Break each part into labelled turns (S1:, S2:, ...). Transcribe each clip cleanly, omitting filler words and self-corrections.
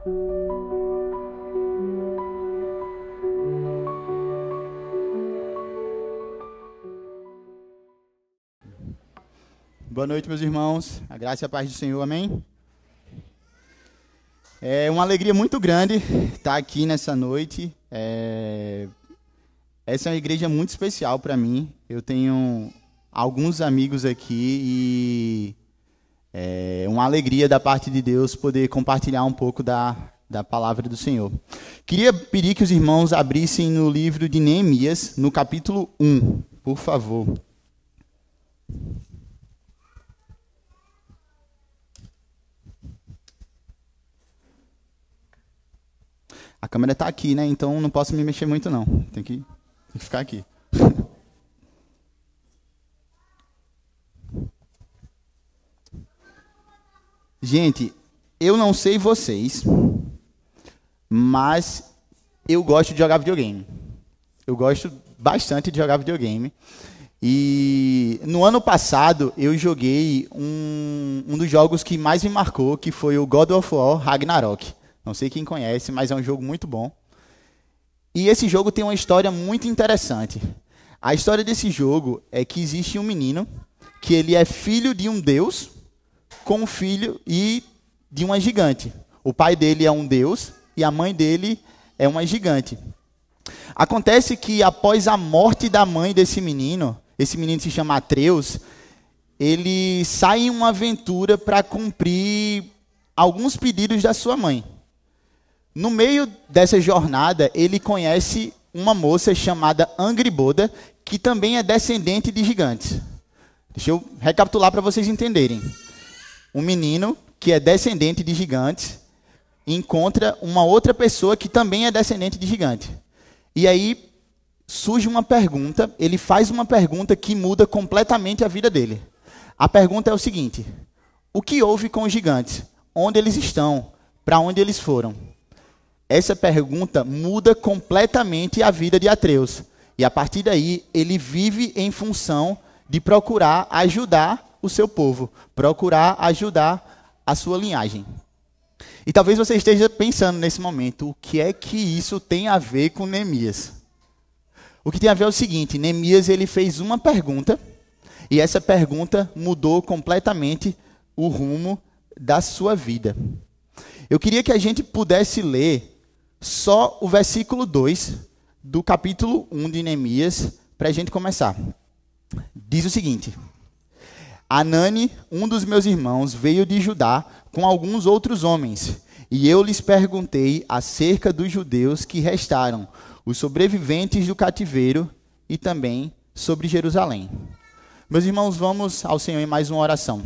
S1: Boa noite, meus irmãos. A graça e a paz do Senhor, amém? É uma alegria muito grande estar aqui nessa noite. Essa é uma igreja muito especial para mim. Eu tenho alguns amigos aqui e é uma alegria da parte de Deus poder compartilhar um pouco da palavra do Senhor. Queria pedir que os irmãos abrissem no livro de Neemias, no capítulo 1, por favor. A câmera está aqui, né? Então não posso me mexer muito, não. Tem que ficar aqui. Gente, eu não sei vocês, mas eu gosto de jogar videogame. Eu gosto bastante de jogar videogame. E no ano passado eu joguei um dos jogos que mais me marcou, que foi o God of War Ragnarok. Não sei quem conhece, mas é um jogo muito bom. E esse jogo tem uma história muito interessante. A história desse jogo é que existe um menino que ele é filho de um deus com um filho e de uma gigante. O pai dele é um deus e a mãe dele é uma gigante. Acontece que após a morte da mãe desse menino, esse menino se chama Atreus, ele sai em uma aventura para cumprir alguns pedidos da sua mãe. No meio dessa jornada, ele conhece uma moça chamada Angrboda, que também é descendente de gigantes. Deixa eu recapitular para vocês entenderem. Um menino que é descendente de gigantes encontra uma outra pessoa que também é descendente de gigante. E aí surge uma pergunta, ele faz uma pergunta que muda completamente a vida dele. A pergunta é o seguinte: o que houve com os gigantes? Onde eles estão? Para onde eles foram? Essa pergunta muda completamente a vida de Atreus. E a partir daí, ele vive em função de procurar ajudar o seu povo, procurar ajudar a sua linhagem. E talvez você esteja pensando nesse momento, o que é que isso tem a ver com Neemias? O que tem a ver é o seguinte: Neemias ele fez uma pergunta, e essa pergunta mudou completamente o rumo da sua vida. Eu queria que a gente pudesse ler só o versículo 2 do capítulo 1 de Neemias, para a gente começar. Diz o seguinte: Anani, um dos meus irmãos, veio de Judá com alguns outros homens, e eu lhes perguntei acerca dos judeus que restaram, os sobreviventes do cativeiro, e também sobre Jerusalém. Meus irmãos, vamos ao Senhor em mais uma oração.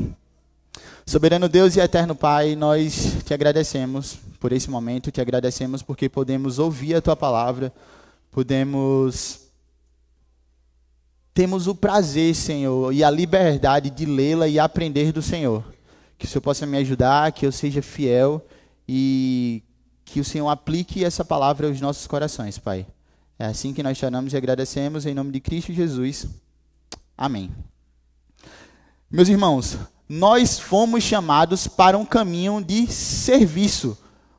S1: Soberano Deus e eterno Pai, nós te agradecemos por esse momento, te agradecemos porque podemos ouvir a tua palavra, temos o prazer, Senhor, e a liberdade de lê-la e aprender do Senhor. Que o Senhor possa me ajudar, que eu seja fiel e que o Senhor aplique essa palavra aos nossos corações, Pai. É assim que nós te oramos e agradecemos, em nome de Cristo Jesus. Amém. Meus irmãos, nós fomos chamados para um caminho de serviço,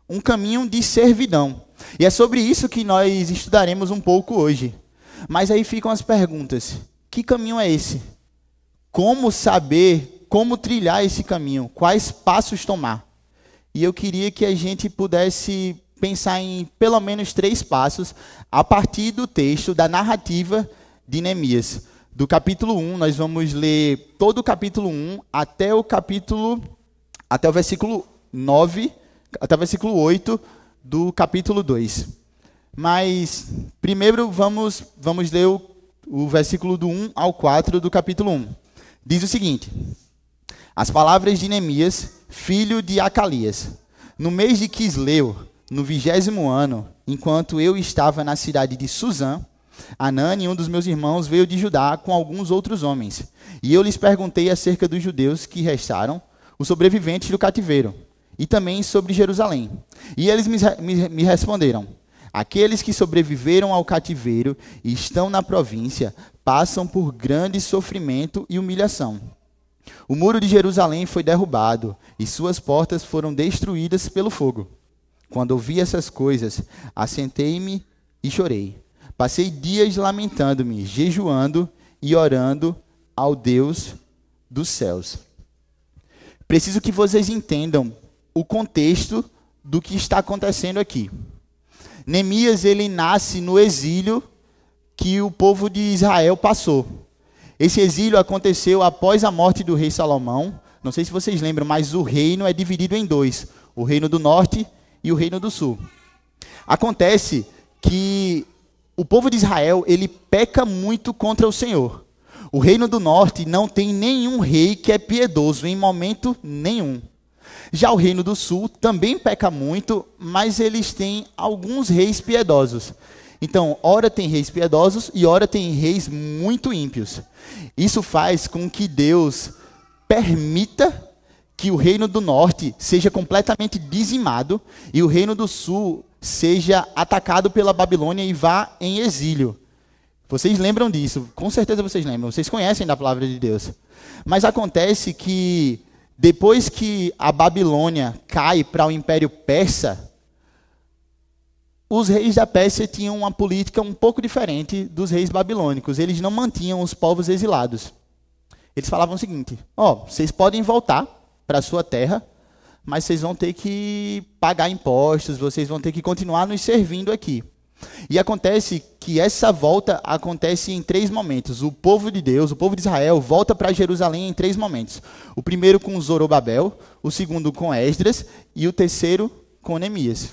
S1: um caminho de servidão. E é sobre isso que nós estudaremos um pouco hoje. Mas aí ficam as perguntas: que caminho é esse? Como saber, como trilhar esse caminho? Quais passos tomar? E eu queria que a gente pudesse pensar em pelo menos 3 passos a partir do texto, da narrativa de Neemias. Do capítulo 1, nós vamos ler todo o capítulo 1 até o versículo 9, até o versículo 8 do capítulo 2. Mas primeiro vamos ler o versículo do 1 ao 4 do capítulo 1. Diz o seguinte: as palavras de Neemias, filho de Acalias. No mês de Quisleu, no 20º ano, enquanto eu estava na cidade de Suzã, Anani, um dos meus irmãos, veio de Judá com alguns outros homens. E eu lhes perguntei acerca dos judeus que restaram, os sobreviventes do cativeiro, e também sobre Jerusalém. E eles me responderam: aqueles que sobreviveram ao cativeiro e estão na província passam por grande sofrimento e humilhação. O muro de Jerusalém foi derrubado e suas portas foram destruídas pelo fogo. Quando ouvi essas coisas, assentei-me e chorei. Passei dias lamentando-me, jejuando e orando ao Deus dos céus. Preciso que vocês entendam o contexto do que está acontecendo aqui. Neemias, ele nasce no exílio que o povo de Israel passou. Esse exílio aconteceu após a morte do rei Salomão. Não sei se vocês lembram, mas o reino é dividido em dois: o reino do norte e o reino do sul. Acontece que o povo de Israel, ele peca muito contra o Senhor. O reino do norte não tem nenhum rei que é piedoso em momento nenhum. Já o reino do sul também peca muito, mas eles têm alguns reis piedosos. Então, ora tem reis piedosos e ora tem reis muito ímpios. Isso faz com que Deus permita que o reino do norte seja completamente dizimado e o reino do sul seja atacado pela Babilônia e vá em exílio. Vocês lembram disso? Com certeza vocês lembram. Vocês conhecem da palavra de Deus. Mas acontece que depois que a Babilônia cai para o Império Persa, os reis da Pérsia tinham uma política um pouco diferente dos reis babilônicos. Eles não mantinham os povos exilados. Eles falavam o seguinte: vocês podem voltar para a sua terra, mas vocês vão ter que pagar impostos, vocês vão ter que continuar nos servindo aqui. E acontece que essa volta acontece em 3 momentos. O povo de Deus, o povo de Israel, volta para Jerusalém em 3 momentos. O primeiro com Zorobabel, o segundo com Esdras e o terceiro com Neemias.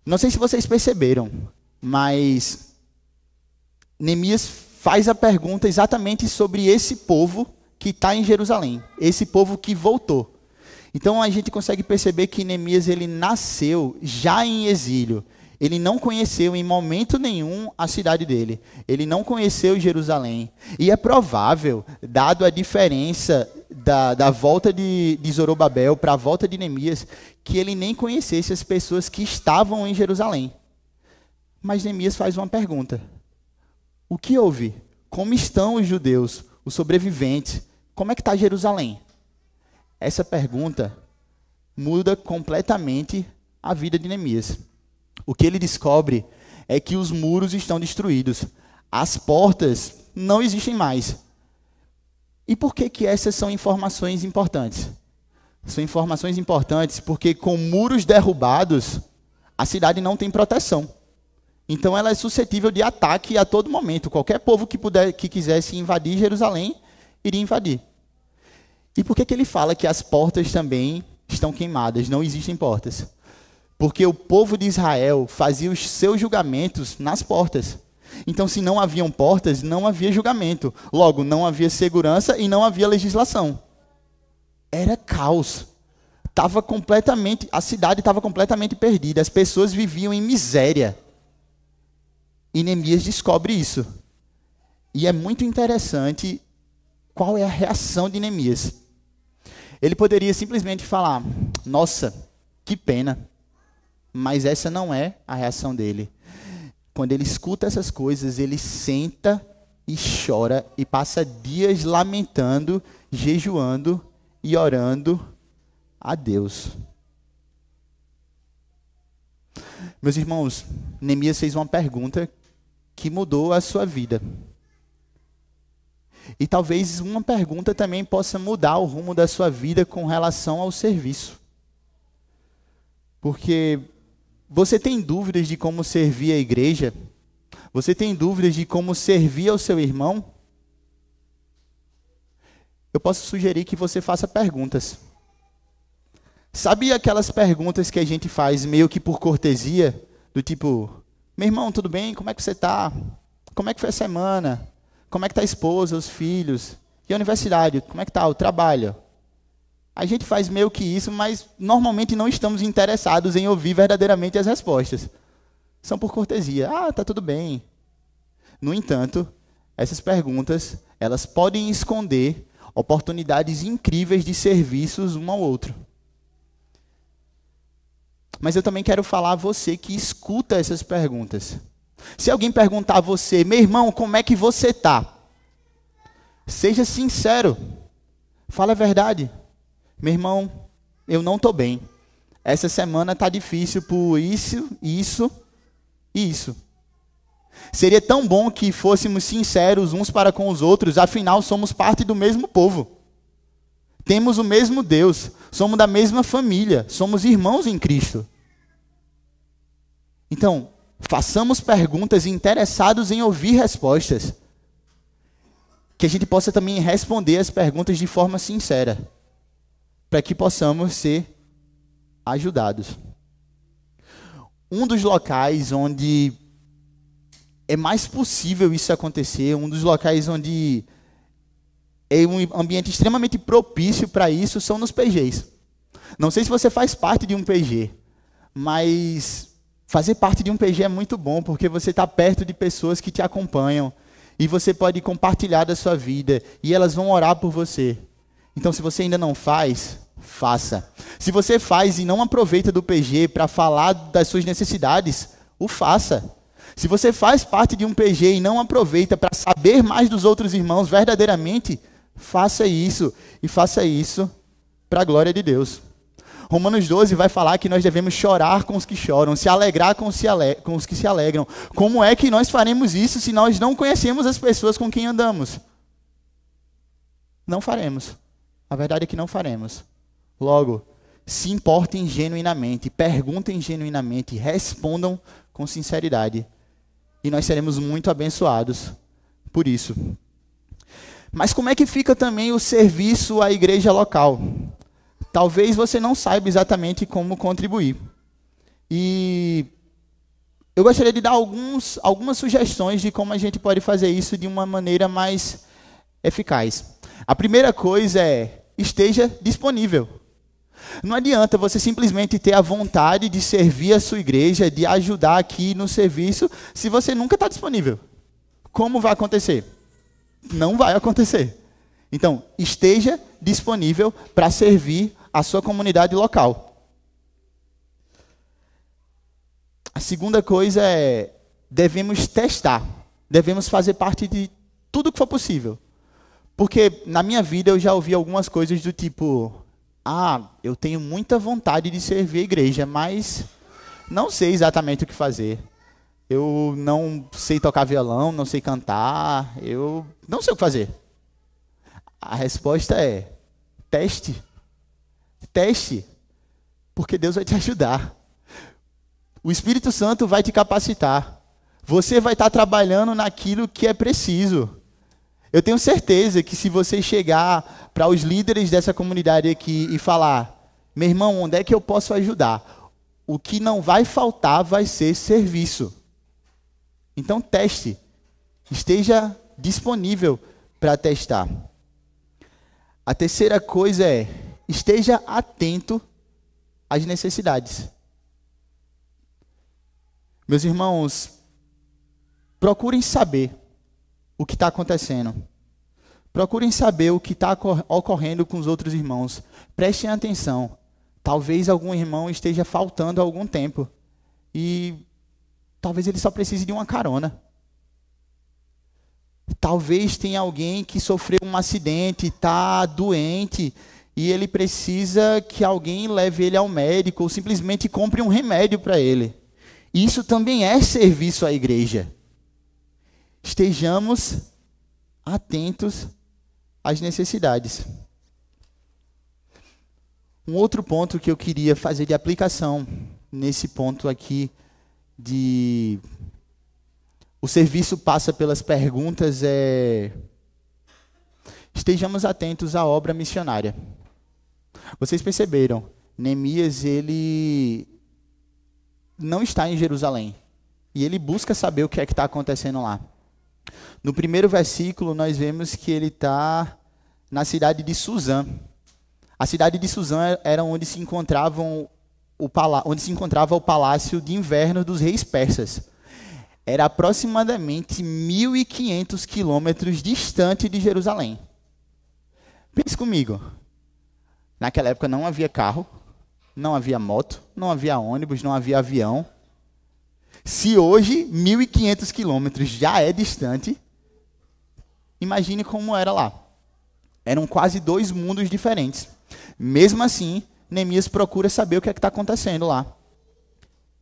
S1: Não sei se vocês perceberam, mas Neemias faz a pergunta exatamente sobre esse povo que está em Jerusalém, esse povo que voltou. Então a gente consegue perceber que Neemias, ele nasceu já em exílio. Ele não conheceu em momento nenhum a cidade dele. Ele não conheceu Jerusalém. E é provável, dado a diferença da volta de Zorobabel para a volta de Neemias, que ele nem conhecesse as pessoas que estavam em Jerusalém. Mas Neemias faz uma pergunta: o que houve? Como estão os judeus, os sobreviventes? Como é que está Jerusalém? Essa pergunta muda completamente a vida de Neemias. O que ele descobre é que os muros estão destruídos. As portas não existem mais. E por que essas são informações importantes? São informações importantes porque com muros derrubados, a cidade não tem proteção. Então ela é suscetível de ataque a todo momento. Qualquer povo que quisesse invadir Jerusalém, iria invadir. E por que ele fala que as portas também estão queimadas? Não existem portas. Porque o povo de Israel fazia os seus julgamentos nas portas. Então, se não haviam portas, não havia julgamento. Logo, não havia segurança e não havia legislação. Era caos. A cidade estava completamente perdida. As pessoas viviam em miséria. E Neemias descobre isso. E é muito interessante qual é a reação de Neemias. Ele poderia simplesmente falar: nossa, que pena. Mas essa não é a reação dele. Quando ele escuta essas coisas, ele senta e chora e passa dias lamentando, jejuando e orando a Deus. Meus irmãos, Neemias fez uma pergunta que mudou a sua vida. E talvez uma pergunta também possa mudar o rumo da sua vida com relação ao serviço. Porque você tem dúvidas de como servir a igreja? Você tem dúvidas de como servir ao seu irmão? Eu posso sugerir que você faça perguntas. Sabe aquelas perguntas que a gente faz meio que por cortesia? Do tipo: meu irmão, tudo bem? Como é que você está? Como é que foi a semana? Como é que está a esposa, os filhos? E a universidade? Como é que está o trabalho? A gente faz meio que isso, mas normalmente não estamos interessados em ouvir verdadeiramente as respostas. São por cortesia. Tá tudo bem. No entanto, essas perguntas, elas podem esconder oportunidades incríveis de serviços um ao outro. Mas eu também quero falar a você que escuta essas perguntas. Se alguém perguntar a você: meu irmão, como é que você está? Seja sincero. Fala a verdade. Meu irmão, eu não estou bem. essa semana está difícil por isso, isso e isso. Seria tão bom que fôssemos sinceros uns para com os outros, afinal somos parte do mesmo povo. Temos o mesmo Deus, somos da mesma família, somos irmãos em Cristo. Então, façamos perguntas interessados em ouvir respostas. Que a gente possa também responder as perguntas de forma sincera, para que possamos ser ajudados. Um dos locais onde é mais possível isso acontecer, um dos locais onde é um ambiente extremamente propício para isso, são nos PGs. Não sei se você faz parte de um PG, mas fazer parte de um PG é muito bom, porque você está perto de pessoas que te acompanham, e você pode compartilhar da sua vida, e elas vão orar por você. Então, se você ainda não faz, faça. Se você faz e não aproveita do PG para falar das suas necessidades, o faça. Se você faz parte de um PG e não aproveita para saber mais dos outros irmãos verdadeiramente, faça isso, e faça isso para a glória de Deus. Romanos 12 vai falar que nós devemos chorar com os que choram, se alegrar com os que se alegram. Como é que nós faremos isso se nós não conhecemos as pessoas com quem andamos? Não faremos. A verdade é que não faremos. Logo, se importem genuinamente, perguntem genuinamente, respondam com sinceridade. E nós seremos muito abençoados por isso. Mas como é que fica também o serviço à igreja local? Talvez você não saiba exatamente como contribuir. E eu gostaria de dar algumas sugestões de como a gente pode fazer isso de uma maneira mais eficaz. A primeira coisa é, esteja disponível. Não adianta você simplesmente ter a vontade de servir a sua igreja, de ajudar aqui no serviço, se você nunca está disponível. Como vai acontecer? Não vai acontecer. Então, esteja disponível para servir a sua comunidade local. A segunda coisa é, devemos testar. Devemos fazer parte de tudo que for possível. Porque na minha vida eu já ouvi algumas coisas do tipo, eu tenho muita vontade de servir a igreja, mas não sei exatamente o que fazer. Eu não sei tocar violão, não sei cantar, eu não sei o que fazer. A resposta é, teste. Teste, porque Deus vai te ajudar. O Espírito Santo vai te capacitar. Você vai estar trabalhando naquilo que é preciso. Eu tenho certeza que se você chegar para os líderes dessa comunidade aqui e falar, meu irmão, onde é que eu posso ajudar? O que não vai faltar vai ser serviço. Então teste. Esteja disponível para testar. A terceira coisa é, esteja atento às necessidades. Meus irmãos, procurem saber o que está acontecendo. Procurem saber o que está ocorrendo com os outros irmãos. Prestem atenção. Talvez algum irmão esteja faltando há algum tempo. E talvez ele só precise de uma carona. Talvez tenha alguém que sofreu um acidente, está doente, e ele precisa que alguém leve ele ao médico, ou simplesmente compre um remédio para ele. Isso também é serviço à igreja. Estejamos atentos às necessidades. Um outro ponto que eu queria fazer de aplicação, nesse ponto aqui, o serviço passa pelas perguntas, estejamos atentos à obra missionária. Vocês perceberam, Neemias, ele não está em Jerusalém, e ele busca saber o que é que está acontecendo lá. No primeiro versículo, nós vemos que ele está na cidade de Suzã. A cidade de Suzã era onde se encontrava o palácio de inverno dos reis persas. Era aproximadamente 1.500 quilômetros distante de Jerusalém. Pense comigo. Naquela época não havia carro, não havia moto, não havia ônibus, não havia avião. Se hoje 1.500 quilômetros já é distante, imagine como era lá. Eram quase dois mundos diferentes. Mesmo assim, Neemias procura saber o que é que está acontecendo lá.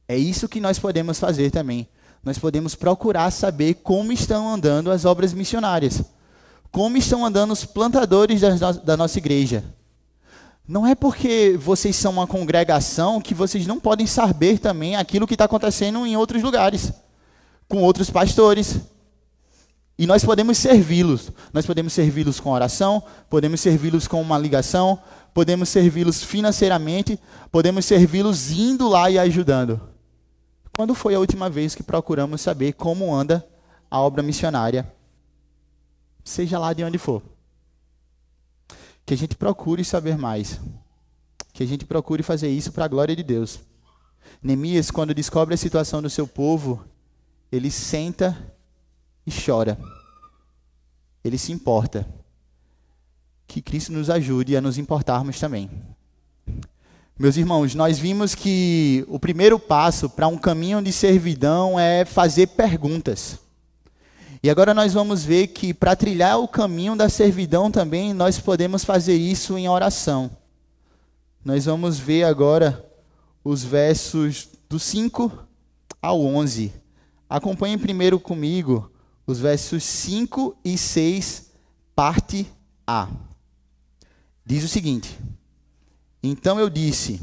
S1: É isso que nós podemos fazer também. Nós podemos procurar saber como estão andando as obras missionárias. Como estão andando os plantadores da nossa igreja. Não é porque vocês são uma congregação que vocês não podem saber também aquilo que está acontecendo em outros lugares, com outros pastores. E nós podemos servi-los. Nós podemos servi-los com oração, podemos servi-los com uma ligação, podemos servi-los financeiramente, podemos servi-los indo lá e ajudando. Quando foi a última vez que procuramos saber como anda a obra missionária? Seja lá de onde for. Que a gente procure saber mais. Que a gente procure fazer isso para a glória de Deus. Neemias, quando descobre a situação do seu povo, ele senta e chora. Ele se importa. Que Cristo nos ajude a nos importarmos também. Meus irmãos, nós vimos que o primeiro passo para um caminho de servidão é fazer perguntas. E agora nós vamos ver que para trilhar o caminho da servidão também, nós podemos fazer isso em oração. Nós vamos ver agora os versos do 5 ao 11. Acompanhem primeiro comigo os versos 5 e 6, parte A. Diz o seguinte: Então eu disse,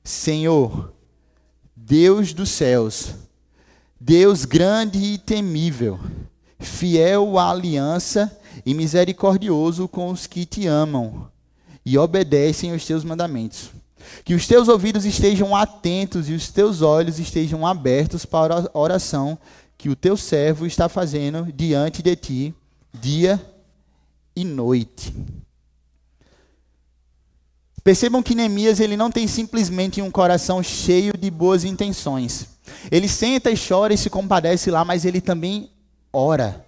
S1: Senhor, Deus dos céus, Deus grande e temível, fiel à aliança e misericordioso com os que te amam e obedecem aos teus mandamentos. Que os teus ouvidos estejam atentos e os teus olhos estejam abertos para a oração que o teu servo está fazendo diante de ti, dia e noite. Percebam que Neemias ele não tem simplesmente um coração cheio de boas intenções. Ele senta e chora e se compadece lá, mas ele também ora.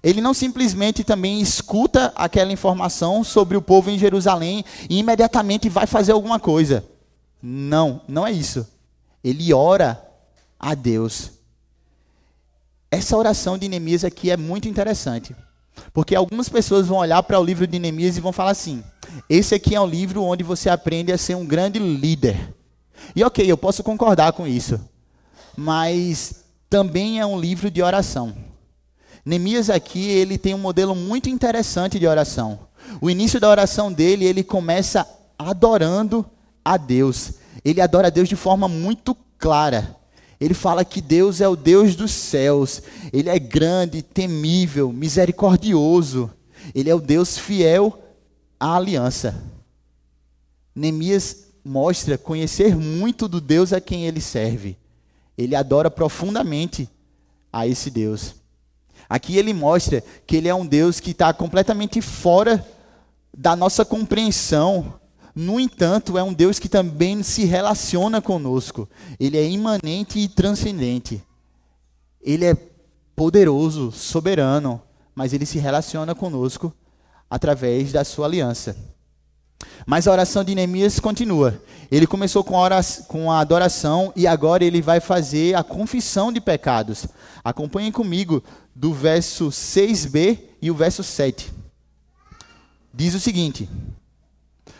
S1: Ele não simplesmente também escuta aquela informação sobre o povo em Jerusalém e imediatamente vai fazer alguma coisa. Não, não é isso. Ele ora a Deus. Essa oração de Neemias aqui é muito interessante, porque algumas pessoas vão olhar para o livro de Neemias e vão falar assim: esse aqui é um livro onde você aprende a ser um grande líder. E ok, eu posso concordar com isso, mas também é um livro de oração. Neemias aqui, ele tem um modelo muito interessante de oração. O início da oração dele, ele começa adorando a Deus. Ele adora a Deus de forma muito clara. Ele fala que Deus é o Deus dos céus. Ele é grande, temível, misericordioso. Ele é o Deus fiel à aliança. Neemias mostra conhecer muito do Deus a quem ele serve. Ele adora profundamente a esse Deus. Aqui ele mostra que ele é um Deus que está completamente fora da nossa compreensão. No entanto, é um Deus que também se relaciona conosco. Ele é imanente e transcendente. Ele é poderoso, soberano, mas ele se relaciona conosco através da sua aliança. Mas a oração de Neemias continua. Ele começou com a adoração e agora ele vai fazer a confissão de pecados. Acompanhem comigo do verso 6b e o verso 7. Diz o seguinte: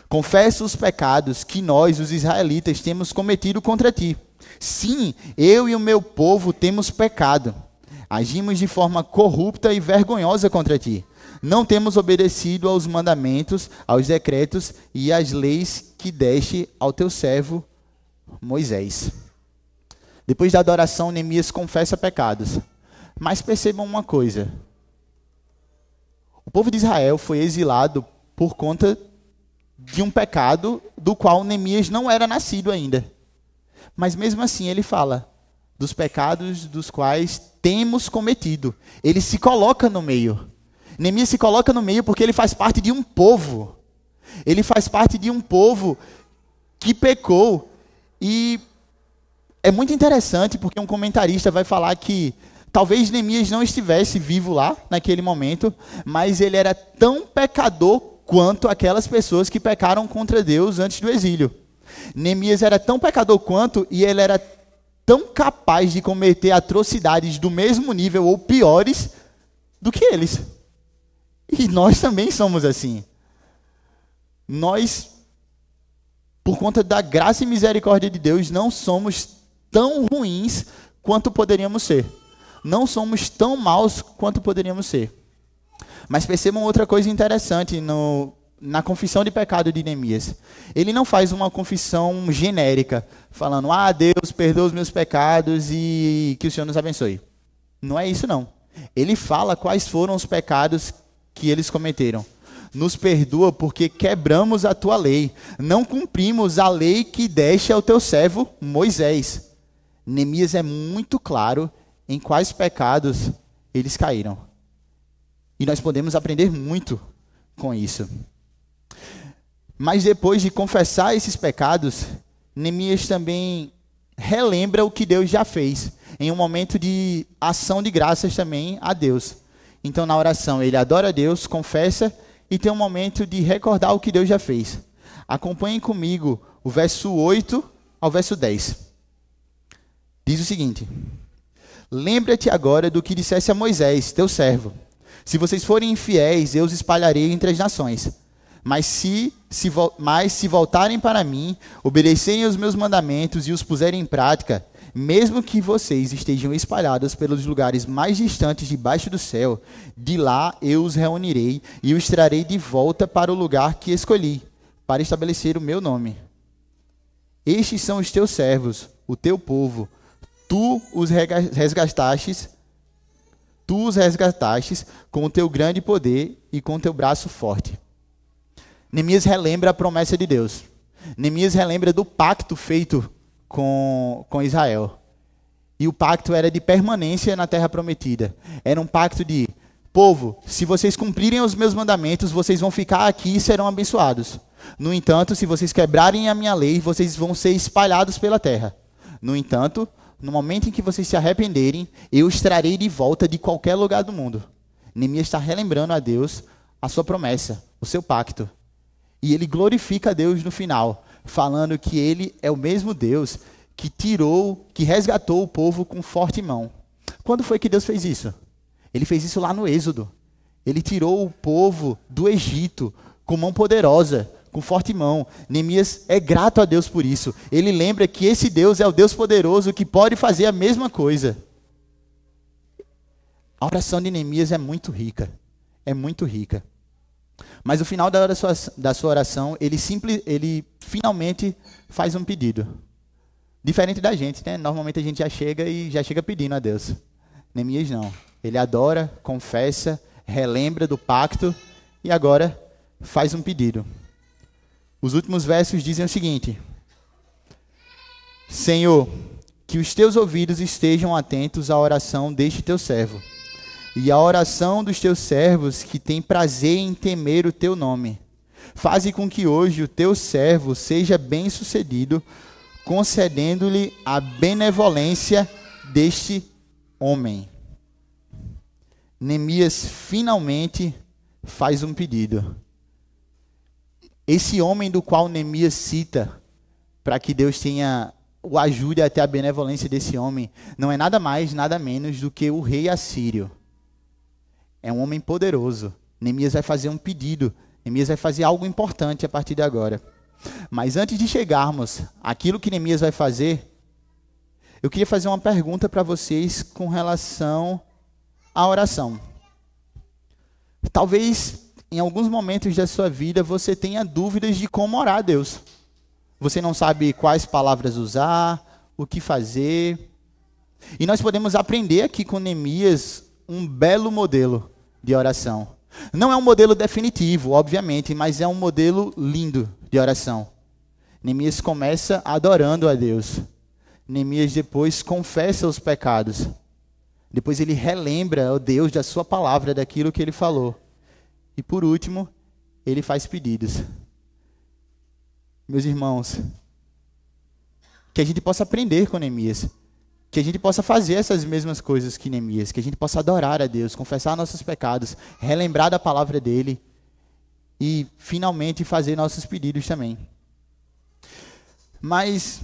S1: Confesso os pecados que nós, os israelitas, temos cometido contra ti. Sim, eu e o meu povo temos pecado. Agimos de forma corrupta e vergonhosa contra ti. Não temos obedecido aos mandamentos, aos decretos e às leis que deste ao teu servo Moisés. Depois da adoração, Neemias confessa pecados. Mas percebam uma coisa. O povo de Israel foi exilado por conta de um pecado do qual Neemias não era nascido ainda. Mas mesmo assim ele fala dos pecados dos quais temos cometido. Ele se coloca no meio. Neemias se coloca no meio porque ele faz parte de um povo. Ele faz parte de um povo que pecou. E é muito interessante porque um comentarista vai falar que talvez Neemias não estivesse vivo lá naquele momento, mas ele era tão pecador quanto aquelas pessoas que pecaram contra Deus antes do exílio. Neemias era tão pecador quanto, e ele era tão capaz de cometer atrocidades do mesmo nível ou piores do que eles. E nós também somos assim. Nós Por conta da graça e misericórdia de Deus, não somos tão ruins quanto poderíamos ser. Não somos tão maus quanto poderíamos ser. Mas percebam outra coisa interessante na confissão de pecado de Neemias. Ele não faz uma confissão genérica, falando, Deus, perdoa os meus pecados e que o Senhor nos abençoe. Não é isso, não. Ele fala quais foram os pecados que eles cometeram. Nos perdoa porque quebramos a tua lei. Não cumprimos a lei que deste ao teu servo Moisés. Neemias é muito claro em quais pecados eles caíram. E nós podemos aprender muito com isso. Mas depois de confessar esses pecados, Neemias também relembra o que Deus já fez, em um momento de ação de graças também a Deus. Então, na oração, ele adora a Deus, confessa e tem um momento de recordar o que Deus já fez. Acompanhem comigo o verso 8 ao verso 10. Diz o seguinte: lembra-te agora do que disseste a Moisés, teu servo. Se vocês forem infiéis, eu os espalharei entre as nações. Mas se voltarem para mim, obedecerem aos meus mandamentos e os puserem em prática, mesmo que vocês estejam espalhados pelos lugares mais distantes debaixo do céu, de lá eu os reunirei e os trarei de volta para o lugar que escolhi, para estabelecer o meu nome. Estes são os teus servos, o teu povo. Tu os resgatastes com o teu grande poder e com o teu braço forte. Neemias relembra a promessa de Deus. Neemias relembra do pacto feito com Israel. E o pacto era de permanência na terra prometida. Era um pacto de, povo, se vocês cumprirem os meus mandamentos, vocês vão ficar aqui e serão abençoados. No entanto, se vocês quebrarem a minha lei, vocês vão ser espalhados pela terra. No entanto, no momento em que vocês se arrependerem, eu os trarei de volta de qualquer lugar do mundo. Neemias está relembrando a Deus a sua promessa, o seu pacto. E ele glorifica a Deus no final, falando que ele é o mesmo Deus que resgatou o povo com forte mão. Quando foi que Deus fez isso? Ele fez isso lá no Êxodo. Ele tirou o povo do Egito com mão poderosa, com forte mão. Neemias é grato a Deus por isso. Ele lembra que esse Deus é o Deus poderoso que pode fazer a mesma coisa. A oração de Neemias é muito rica. É muito rica. Mas no final da sua oração, ele finalmente faz um pedido. Diferente da gente, né? Normalmente a gente já chega pedindo a Deus. Neemias não. Ele adora, confessa, relembra do pacto e agora faz um pedido. Os últimos versos dizem o seguinte: Senhor, que os teus ouvidos estejam atentos à oração deste teu servo e à oração dos teus servos que têm prazer em temer o teu nome. Faze com que hoje o teu servo seja bem-sucedido, concedendo-lhe a benevolência deste homem. Neemias finalmente faz um pedido. Esse homem do qual Neemias cita, para que Deus o ajude a ter a benevolência desse homem, não é nada mais, nada menos do que o rei assírio. É um homem poderoso. Neemias vai fazer um pedido. Neemias vai fazer algo importante a partir de agora. Mas antes de chegarmos àquilo que Neemias vai fazer, eu queria fazer uma pergunta para vocês com relação à oração. Talvez em alguns momentos da sua vida você tenha dúvidas de como orar a Deus. Você não sabe quais palavras usar, o que fazer. E nós podemos aprender aqui com Neemias um belo modelo de oração. Não é um modelo definitivo, obviamente, mas é um modelo lindo de oração. Neemias começa adorando a Deus. Neemias depois confessa os pecados. Depois ele relembra ao Deus da sua palavra, daquilo que ele falou. E por último, ele faz pedidos. Meus irmãos, que a gente possa aprender com Neemias. Que a gente possa fazer essas mesmas coisas que Neemias, que a gente possa adorar a Deus, confessar nossos pecados, relembrar da palavra dele e finalmente fazer nossos pedidos também. Mas,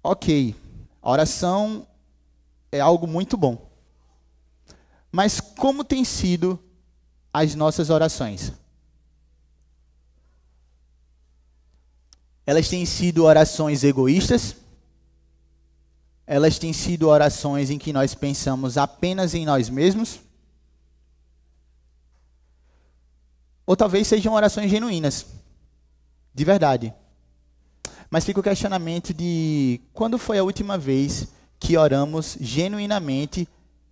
S1: ok, a oração é algo muito bom. Mas como tem sido as nossas orações? Elas têm sido orações egoístas? Elas têm sido orações em que nós pensamos apenas em nós mesmos? Ou talvez sejam orações genuínas, de verdade. Mas fica o questionamento de quando foi a última vez que oramos genuinamente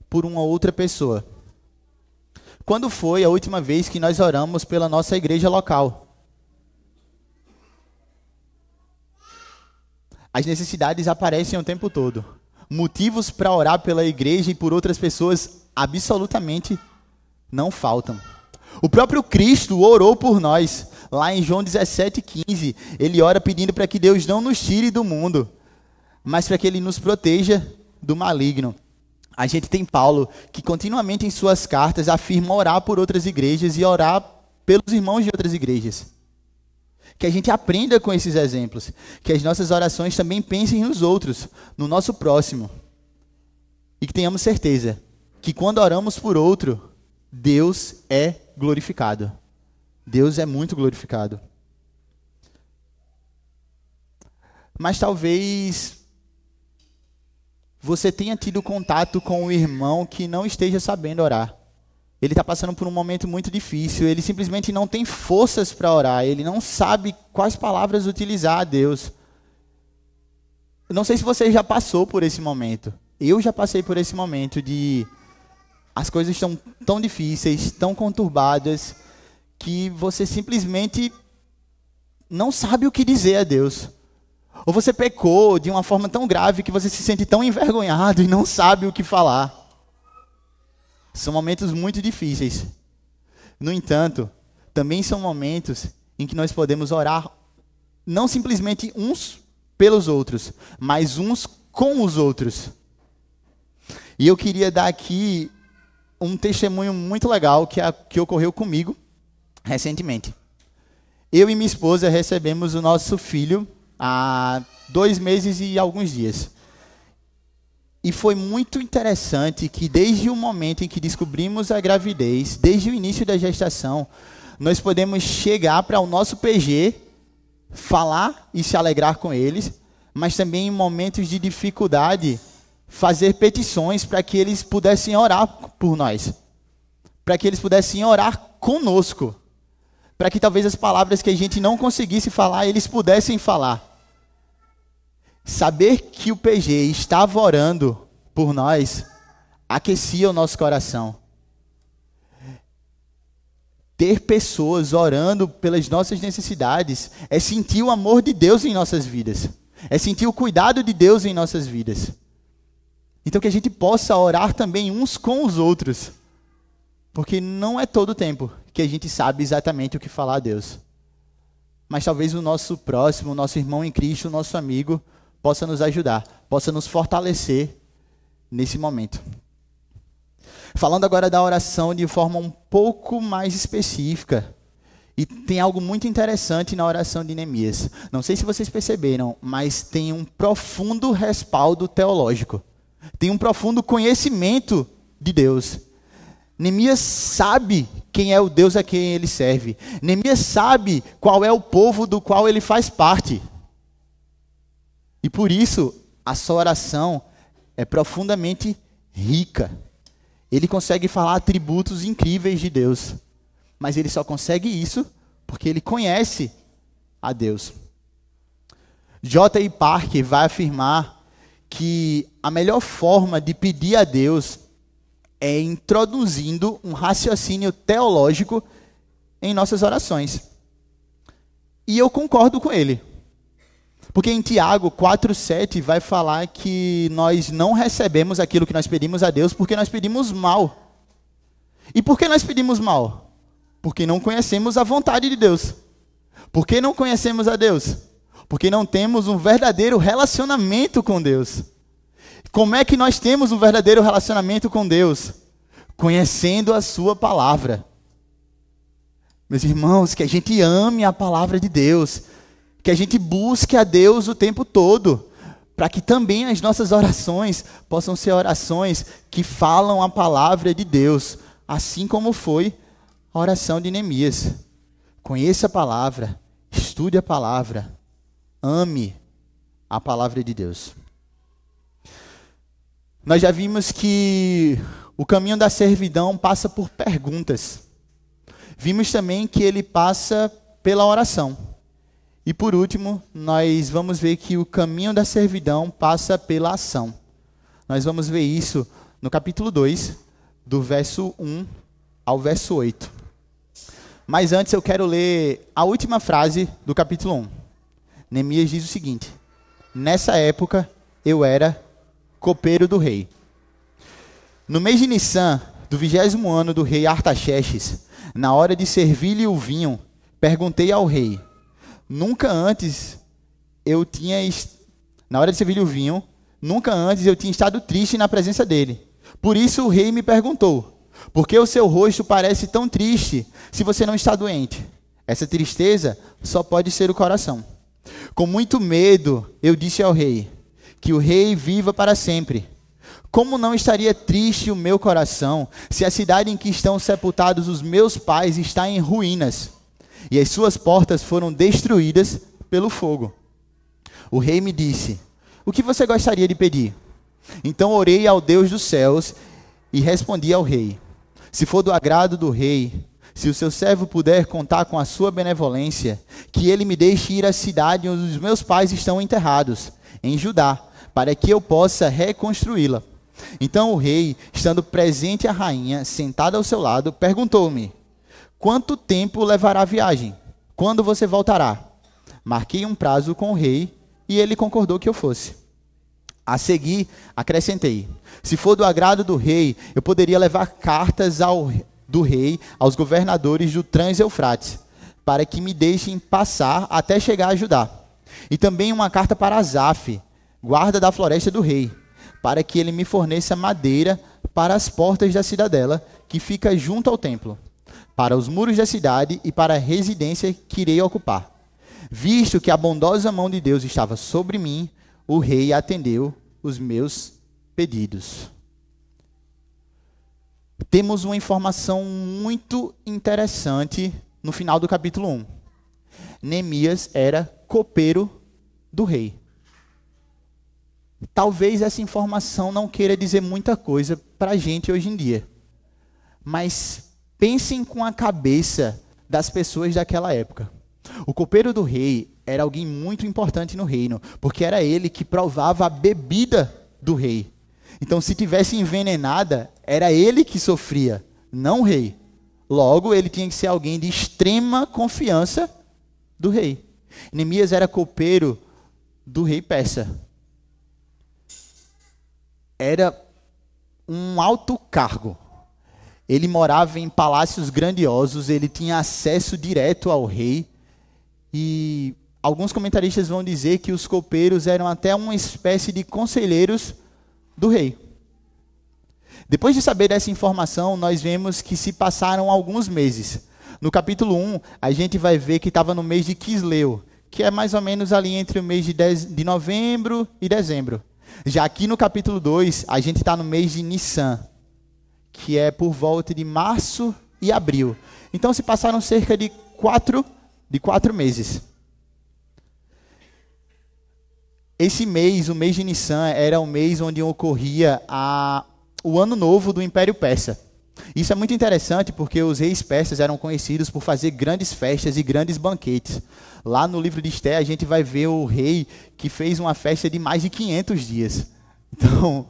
S1: por uma outra pessoa? Quando foi a última vez que nós oramos pela nossa igreja local? As necessidades aparecem o tempo todo. Motivos para orar pela igreja e por outras pessoas absolutamente não faltam. O próprio Cristo orou por nós. Lá em João 17,15, ele ora pedindo para que Deus não nos tire do mundo, mas para que ele nos proteja do maligno. A gente tem Paulo, que continuamente em suas cartas afirma orar por outras igrejas e orar pelos irmãos de outras igrejas. Que a gente aprenda com esses exemplos, que as nossas orações também pensem nos outros, no nosso próximo. E que tenhamos certeza que quando oramos por outro, Deus é glorificado. Deus é muito glorificado. Mas talvez você tenha tido contato com um irmão que não esteja sabendo orar. Ele está passando por um momento muito difícil, ele simplesmente não tem forças para orar, ele não sabe quais palavras utilizar a Deus. Eu não sei se você já passou por esse momento. Eu já passei por esse momento de as coisas estão tão difíceis, tão conturbadas, que você simplesmente não sabe o que dizer a Deus. Ou você pecou de uma forma tão grave que você se sente tão envergonhado e não sabe o que falar. São momentos muito difíceis. No entanto, também são momentos em que nós podemos orar não simplesmente uns pelos outros, mas uns com os outros. E eu queria dar aqui um testemunho muito legal que ocorreu comigo recentemente. Eu e minha esposa recebemos o nosso filho há 2 meses e alguns dias. E foi muito interessante que desde o momento em que descobrimos a gravidez, desde o início da gestação, nós podemos chegar para o nosso PG, falar e se alegrar com eles, mas também em momentos de dificuldade, fazer petições para que eles pudessem orar por nós, para que eles pudessem orar conosco, para que talvez as palavras que a gente não conseguisse falar, eles pudessem falar. Saber que o PG estava orando por nós aquecia o nosso coração. Ter pessoas orando pelas nossas necessidades é sentir o amor de Deus em nossas vidas. É sentir o cuidado de Deus em nossas vidas. Então que a gente possa orar também uns com os outros. Porque não é todo o tempo que a gente sabe exatamente o que falar a Deus. Mas talvez o nosso próximo, o nosso irmão em Cristo, o nosso amigo, possa nos ajudar, possa nos fortalecer nesse momento. Falando agora da oração de forma um pouco mais específica, e tem algo muito interessante na oração de Neemias. Não sei se vocês perceberam, mas tem um profundo respaldo teológico. Tem um profundo conhecimento de Deus. Neemias sabe quem é o Deus a quem ele serve. Neemias sabe qual é o povo do qual ele faz parte. E por isso, a sua oração é profundamente rica. Ele consegue falar atributos incríveis de Deus. Mas ele só consegue isso porque ele conhece a Deus. J.I. Parker vai afirmar que a melhor forma de pedir a Deus é introduzindo um raciocínio teológico em nossas orações. E eu concordo com ele. Porque em Tiago 4,7 vai falar que nós não recebemos aquilo que nós pedimos a Deus porque nós pedimos mal. E por que nós pedimos mal? Porque não conhecemos a vontade de Deus. Por que não conhecemos a Deus? Porque não temos um verdadeiro relacionamento com Deus. Como é que nós temos um verdadeiro relacionamento com Deus? Conhecendo a sua palavra. Meus irmãos, que a gente ame a palavra de Deus. Que a gente busque a Deus o tempo todo, para que também as nossas orações possam ser orações que falam a palavra de Deus, assim como foi a oração de Neemias. Conheça a palavra, estude a palavra, ame a palavra de Deus. Nós já vimos que o caminho da servidão passa por perguntas. Vimos também que ele passa pela oração. E por último, nós vamos ver que o caminho da servidão passa pela ação. Nós vamos ver isso no capítulo 2, do verso 1 ao verso 8. Mas antes eu quero ler a última frase do capítulo 1. Neemias diz o seguinte: nessa época eu era copeiro do rei. No mês de Nissan, do 20º ano do rei Artaxerxes, na hora de servir-lhe o vinho, perguntei ao rei, nunca antes eu tinha estado triste na presença dele. Por isso o rei me perguntou, por que o seu rosto parece tão triste se você não está doente? Essa tristeza só pode ser o coração. Com muito medo, eu disse ao rei, que o rei viva para sempre. Como não estaria triste o meu coração, se a cidade em que estão sepultados os meus pais está em ruínas, e as suas portas foram destruídas pelo fogo? O rei me disse, o que você gostaria de pedir? Então orei ao Deus dos céus e respondi ao rei, se for do agrado do rei, se o seu servo puder contar com a sua benevolência, que ele me deixe ir à cidade onde os meus pais estão enterrados, em Judá, para que eu possa reconstruí-la. Então o rei, estando presente a rainha, sentada ao seu lado, perguntou-me, quanto tempo levará a viagem? Quando você voltará? Marquei um prazo com o rei e ele concordou que eu fosse. A seguir, acrescentei, se for do agrado do rei, eu poderia levar cartas do rei aos governadores do Trans-Eufrates, para que me deixem passar até chegar a Judá. E também uma carta para Asaf, guarda da floresta do rei, para que ele me forneça madeira para as portas da cidadela, que fica junto ao templo, para os muros da cidade e para a residência que irei ocupar. Visto que a bondosa mão de Deus estava sobre mim, o rei atendeu os meus pedidos. Temos uma informação muito interessante no final do capítulo 1. Neemias era copeiro do rei. Talvez essa informação não queira dizer muita coisa para a gente hoje em dia. Mas pensem com a cabeça das pessoas daquela época. O copeiro do rei era alguém muito importante no reino, porque era ele que provava a bebida do rei. Então, se tivesse envenenada, era ele que sofria, não o rei. Logo, ele tinha que ser alguém de extrema confiança do rei. Neemias era copeiro do rei persa. Era um alto cargo. Ele morava em palácios grandiosos, ele tinha acesso direto ao rei. E alguns comentaristas vão dizer que os copeiros eram até uma espécie de conselheiros do rei. Depois de saber dessa informação, nós vemos que se passaram alguns meses. No capítulo 1, a gente vai ver que estava no mês de Quisleu, que é mais ou menos ali entre o mês de novembro e dezembro. Já aqui no capítulo 2, a gente está no mês de Nissan, que é por volta de março e abril. Então se passaram cerca de 4 meses. Esse mês, o mês de Nissan, era o mês onde ocorria o Ano Novo do Império Persa. Isso é muito interessante porque os reis persas eram conhecidos por fazer grandes festas e grandes banquetes. Lá no livro de Esté, a gente vai ver o rei que fez uma festa de mais de 500 dias. Então,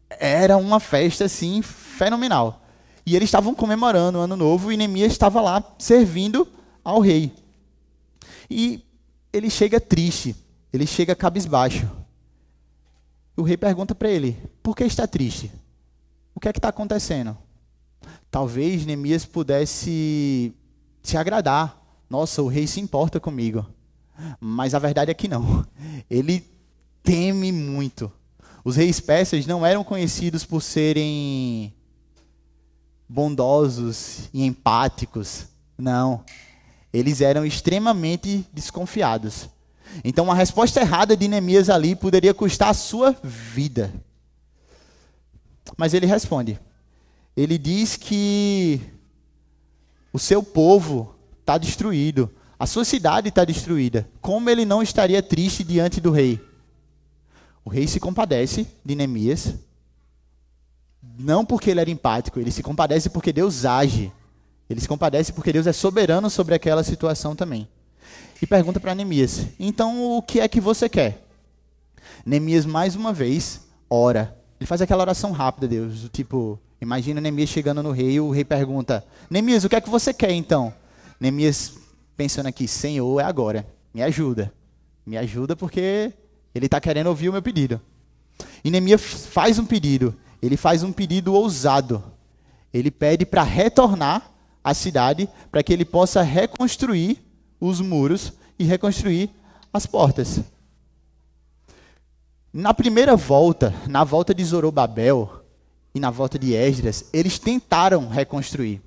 S1: era uma festa, assim, fenomenal. E eles estavam comemorando o Ano Novo e Neemias estava lá servindo ao rei. E ele chega triste, ele chega cabisbaixo. O rei pergunta para ele, por que está triste? O que é que está acontecendo? Talvez Neemias pudesse se agradar. Nossa, o rei se importa comigo. Mas a verdade é que não. Ele teme muito. Os reis persas não eram conhecidos por serem bondosos e empáticos. Não. Eles eram extremamente desconfiados. Então, uma resposta errada de Neemias ali poderia custar a sua vida. Mas ele responde. Ele diz que o seu povo está destruído. a sua cidade está destruída. Como ele não estaria triste diante do rei? O rei se compadece de Neemias, não porque ele era empático, ele se compadece porque Deus age. Ele se compadece porque Deus é soberano sobre aquela situação também. E pergunta para Neemias, então o que é que você quer? Neemias mais uma vez ora. Ele faz aquela oração rápida, Deus, do tipo, imagina Neemias chegando no rei, o rei pergunta, Neemias, o que é que você quer então? Neemias pensando aqui, Senhor, é agora, me ajuda porque ele está querendo ouvir o meu pedido. E Neemias faz um pedido, ele faz um pedido ousado. Ele pede para retornar à cidade, para que ele possa reconstruir os muros e reconstruir as portas. Na primeira volta, na volta de Zorobabel e na volta de Esdras, eles tentaram reconstruir.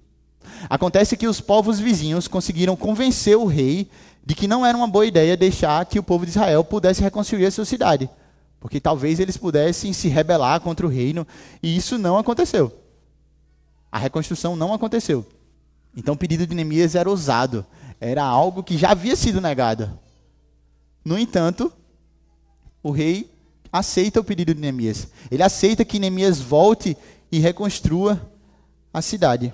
S1: Acontece que os povos vizinhos conseguiram convencer o rei de que não era uma boa ideia deixar que o povo de Israel pudesse reconstruir a sua cidade, porque talvez eles pudessem se rebelar contra o reino, e isso não aconteceu. A reconstrução não aconteceu. Então o pedido de Neemias era ousado, era algo que já havia sido negado. No entanto, o rei aceita o pedido de Neemias. Ele aceita que Neemias volte e reconstrua a cidade.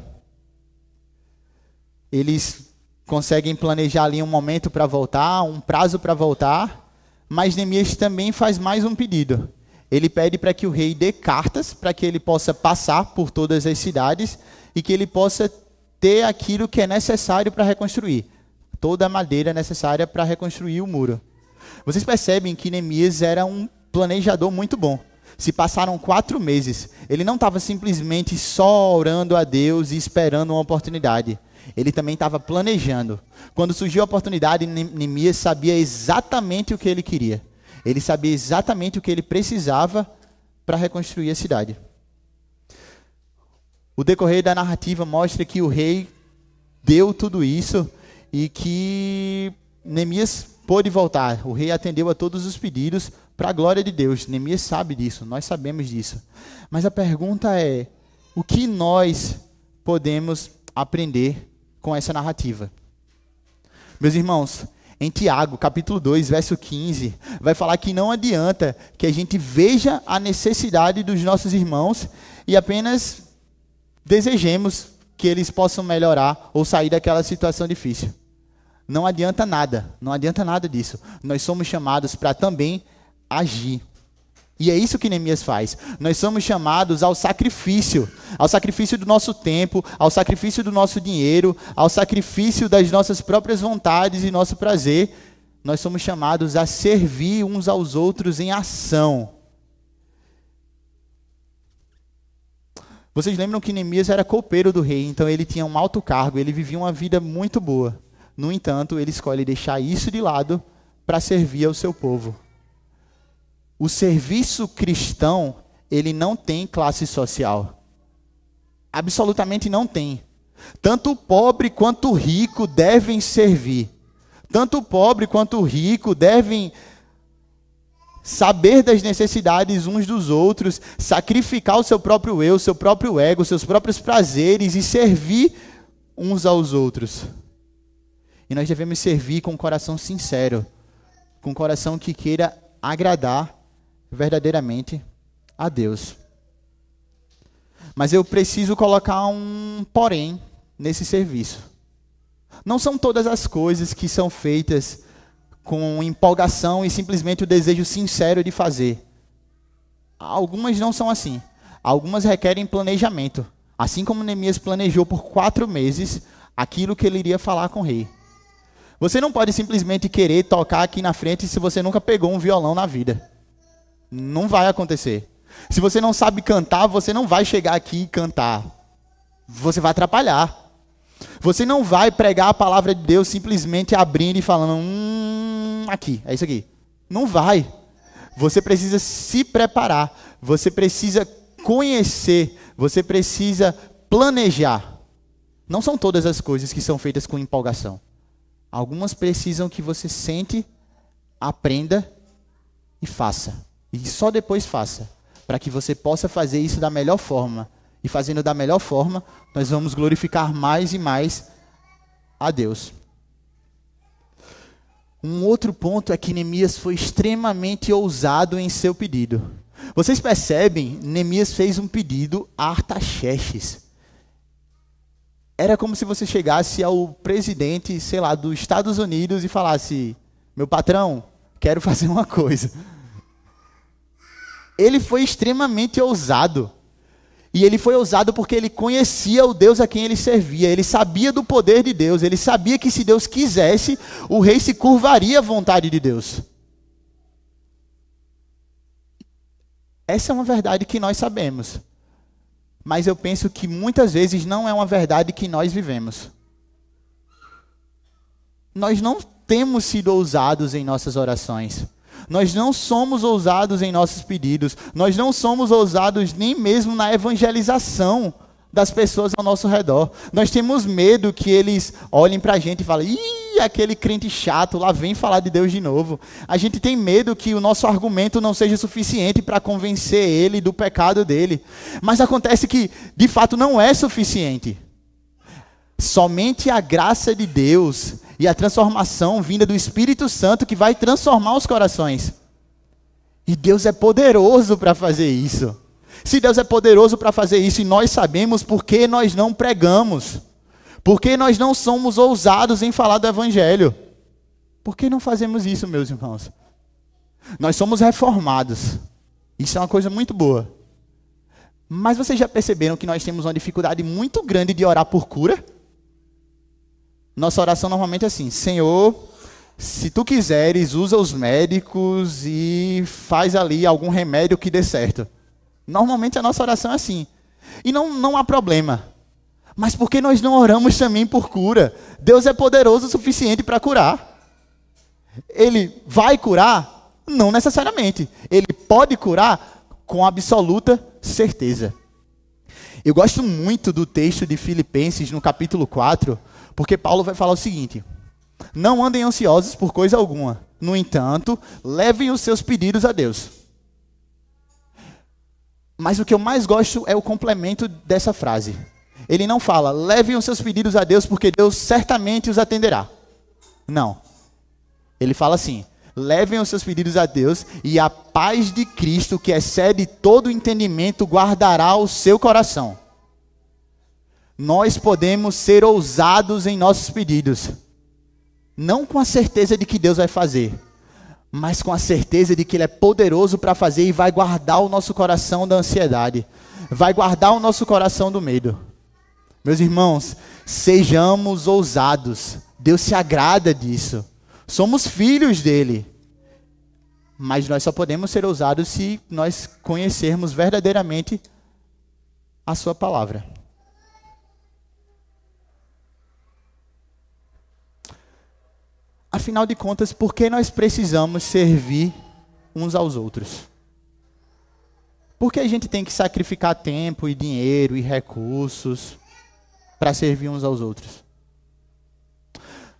S1: Eles conseguem planejar ali um momento para voltar, um prazo para voltar, mas Neemias também faz mais um pedido. Ele pede para que o rei dê cartas para que ele possa passar por todas as cidades e que ele possa ter aquilo que é necessário para reconstruir. Toda a madeira necessária para reconstruir o muro. Vocês percebem que Neemias era um planejador muito bom. Se passaram 4 meses, ele não estava simplesmente só orando a Deus e esperando uma oportunidade. Ele também estava planejando. Quando surgiu a oportunidade, Neemias sabia exatamente o que ele queria. Ele sabia exatamente o que ele precisava para reconstruir a cidade. O decorrer da narrativa mostra que o rei deu tudo isso e que Neemias pôde voltar. O rei atendeu a todos os pedidos para a glória de Deus. Neemias sabe disso, nós sabemos disso. Mas a pergunta é, o que nós podemos aprender com essa narrativa? Meus irmãos, em Tiago, capítulo 2, verso 15, vai falar que não adianta que a gente veja a necessidade dos nossos irmãos e apenas desejemos que eles possam melhorar ou sair daquela situação difícil. Não adianta nada disso. Nós somos chamados para também agir. E é isso que Neemias faz. Nós somos chamados ao sacrifício do nosso tempo, ao sacrifício do nosso dinheiro, ao sacrifício das nossas próprias vontades e nosso prazer. Nós somos chamados a servir uns aos outros em ação. Vocês lembram que Neemias era copeiro do rei, então ele tinha um alto cargo, ele vivia uma vida muito boa. No entanto, ele escolhe deixar isso de lado para servir ao seu povo. O serviço cristão, ele não tem classe social. Absolutamente não tem. Tanto o pobre quanto o rico devem servir. Tanto o pobre quanto o rico devem saber das necessidades uns dos outros, sacrificar o seu próprio eu, seu próprio ego, seus próprios prazeres e servir uns aos outros. E nós devemos servir com um coração sincero, com um coração que queira agradar verdadeiramente a Deus. Mas eu preciso colocar um porém nesse serviço. Não são todas as coisas que são feitas com empolgação e simplesmente o desejo sincero de fazer. Algumas não são assim. Algumas requerem planejamento. Assim como Neemias planejou por 4 meses aquilo que ele iria falar com o rei. Você não pode simplesmente querer tocar aqui na frente se você nunca pegou um violão na vida. Não vai acontecer. Se você não sabe cantar, você não vai chegar aqui e cantar. Você vai atrapalhar. Você não vai pregar a palavra de Deus simplesmente abrindo e falando, aqui, é isso aqui. Não vai. Você precisa se preparar. Você precisa conhecer. Você precisa planejar. Não são todas as coisas que são feitas com empolgação. Algumas precisam que você sente, aprenda e faça. E só depois faça. Para que você possa fazer isso da melhor forma. E fazendo da melhor forma, nós vamos glorificar mais e mais a Deus. Um outro ponto é que Neemias foi extremamente ousado em seu pedido. Vocês percebem? Neemias fez um pedido a Artaxerxes. Era como se você chegasse ao presidente, sei lá, dos Estados Unidos e falasse: meu patrão, quero fazer uma coisa. Ele foi extremamente ousado. E ele foi ousado porque ele conhecia o Deus a quem ele servia. Ele sabia do poder de Deus. Ele sabia que se Deus quisesse, o rei se curvaria à vontade de Deus. Essa é uma verdade que nós sabemos. Mas eu penso que muitas vezes não é uma verdade que nós vivemos. Nós não temos sido ousados em nossas orações. Nós não somos ousados em nossos pedidos. Nós não somos ousados nem mesmo na evangelização das pessoas ao nosso redor. Nós temos medo que eles olhem para a gente e falem: ih, aquele crente chato lá vem falar de Deus de novo. A gente tem medo que o nosso argumento não seja suficiente para convencer ele do pecado dele. Mas acontece que, de fato, não é suficiente. Somente a graça de Deus e a transformação vinda do Espírito Santo que vai transformar os corações. E Deus é poderoso para fazer isso. Se Deus é poderoso para fazer isso e nós sabemos, por que nós não pregamos? Por que nós não somos ousados em falar do Evangelho? Por que não fazemos isso, meus irmãos? Nós somos reformados. Isso é uma coisa muito boa. Mas vocês já perceberam que nós temos uma dificuldade muito grande de orar por cura? Nossa oração normalmente é assim: Senhor, se tu quiseres, usa os médicos e faz ali algum remédio que dê certo. Normalmente a nossa oração é assim. E não há problema. Mas por que nós não oramos também por cura? Deus é poderoso o suficiente para curar. Ele vai curar? Não necessariamente. Ele pode curar com absoluta certeza. Eu gosto muito do texto de Filipenses no capítulo 4, porque Paulo vai falar o seguinte: não andem ansiosos por coisa alguma. No entanto, levem os seus pedidos a Deus. Mas o que eu mais gosto é o complemento dessa frase. Ele não fala: levem os seus pedidos a Deus porque Deus certamente os atenderá. Não. Ele fala assim: levem os seus pedidos a Deus e a paz de Cristo, que excede todo entendimento, guardará o seu coração. Nós podemos ser ousados em nossos pedidos. Não com a certeza de que Deus vai fazer, mas com a certeza de que Ele é poderoso para fazer e vai guardar o nosso coração da ansiedade. Vai guardar o nosso coração do medo. Meus irmãos, sejamos ousados. Deus se agrada disso. Somos filhos dele. Mas nós só podemos ser ousados se nós conhecermos verdadeiramente a sua palavra. Afinal de contas, por que nós precisamos servir uns aos outros? Por que a gente tem que sacrificar tempo e dinheiro e recursos para servir uns aos outros?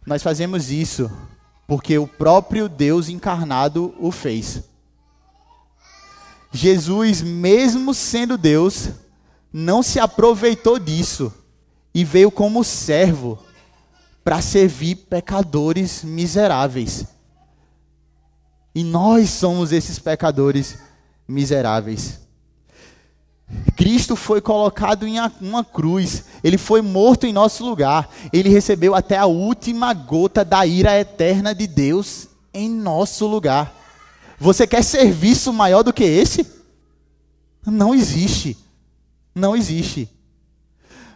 S1: Nós fazemos isso porque o próprio Deus encarnado o fez. Jesus, mesmo sendo Deus, não se aproveitou disso e veio como servo para servir pecadores miseráveis. E nós somos esses pecadores miseráveis. Cristo foi colocado em uma cruz. Ele foi morto em nosso lugar. Ele recebeu até a última gota da ira eterna de Deus em nosso lugar. Você quer serviço maior do que esse? Não existe. Não existe.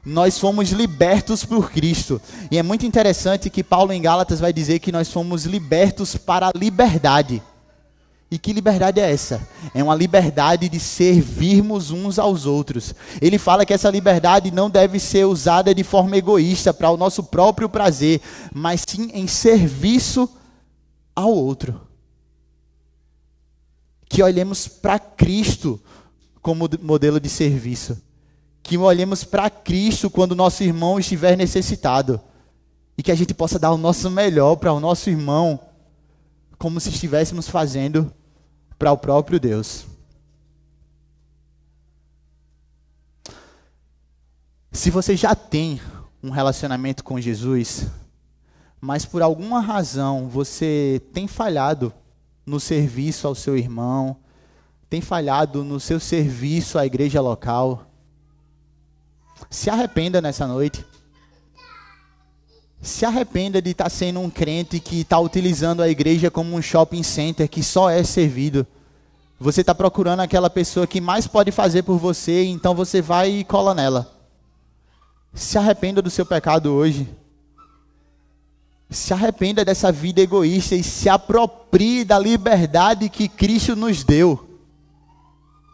S1: Nós fomos libertos por Cristo. E é muito interessante que Paulo em Gálatas vai dizer que nós fomos libertos para a liberdade. E que liberdade é essa? É uma liberdade de servirmos uns aos outros. Ele fala que essa liberdade não deve ser usada de forma egoísta para o nosso próprio prazer, mas sim em serviço ao outro. Que olhemos para Cristo como modelo de serviço. Que olhemos para Cristo quando o nosso irmão estiver necessitado. E que a gente possa dar o nosso melhor para o nosso irmão, como se estivéssemos fazendo para o próprio Deus. Se você já tem um relacionamento com Jesus, mas por alguma razão você tem falhado no serviço ao seu irmão, tem falhado no seu serviço à igreja local, se arrependa nessa noite. Se arrependa de estar sendo um crente que está utilizando a igreja como um shopping center que só é servido. Você está procurando aquela pessoa que mais pode fazer por você, então você vai e cola nela. Se arrependa do seu pecado hoje. Se arrependa dessa vida egoísta e se aproprie da liberdade que Cristo nos deu.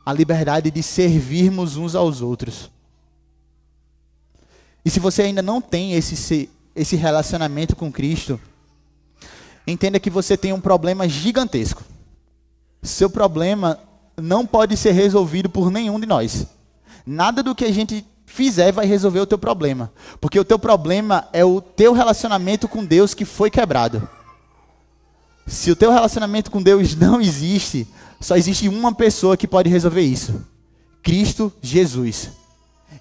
S1: A liberdade de servirmos uns aos outros. E se você ainda não tem esse relacionamento com Cristo, entenda que você tem um problema gigantesco. Seu problema não pode ser resolvido por nenhum de nós. Nada do que a gente fizer vai resolver o teu problema. Porque o teu problema é o teu relacionamento com Deus que foi quebrado. Se o teu relacionamento com Deus não existe, só existe uma pessoa que pode resolver isso. Cristo Jesus.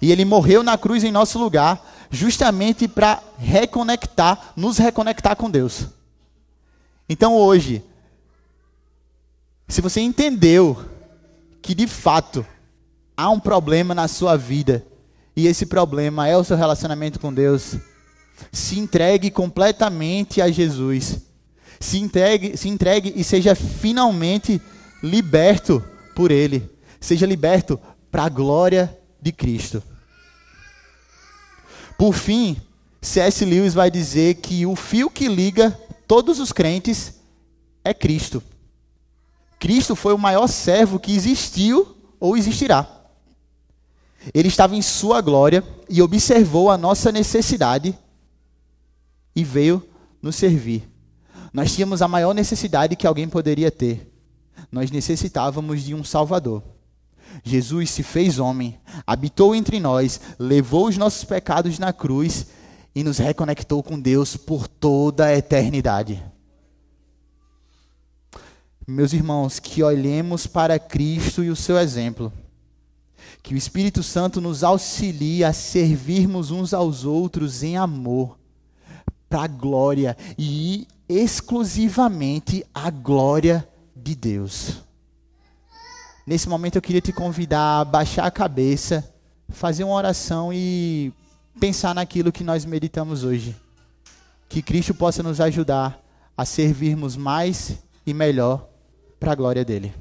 S1: E Ele morreu na cruz em nosso lugar, justamente para nos reconectar com Deus. Então hoje, se você entendeu que de fato há um problema na sua vida, e esse problema é o seu relacionamento com Deus, se entregue completamente a Jesus. Se entregue e seja finalmente liberto por Ele. Seja liberto para a glória de Cristo. Por fim, C.S. Lewis vai dizer que o fio que liga todos os crentes é Cristo. Cristo foi o maior servo que existiu ou existirá. Ele estava em sua glória e observou a nossa necessidade e veio nos servir. Nós tínhamos a maior necessidade que alguém poderia ter. Nós necessitávamos de um Salvador. Jesus se fez homem, habitou entre nós, levou os nossos pecados na cruz e nos reconectou com Deus por toda a eternidade. Meus irmãos, que olhemos para Cristo e o seu exemplo. Que o Espírito Santo nos auxilie a servirmos uns aos outros em amor, para a glória e exclusivamente a glória de Deus. Nesse momento eu queria te convidar a baixar a cabeça, fazer uma oração e pensar naquilo que nós meditamos hoje. Que Cristo possa nos ajudar a servirmos mais e melhor para a glória dele.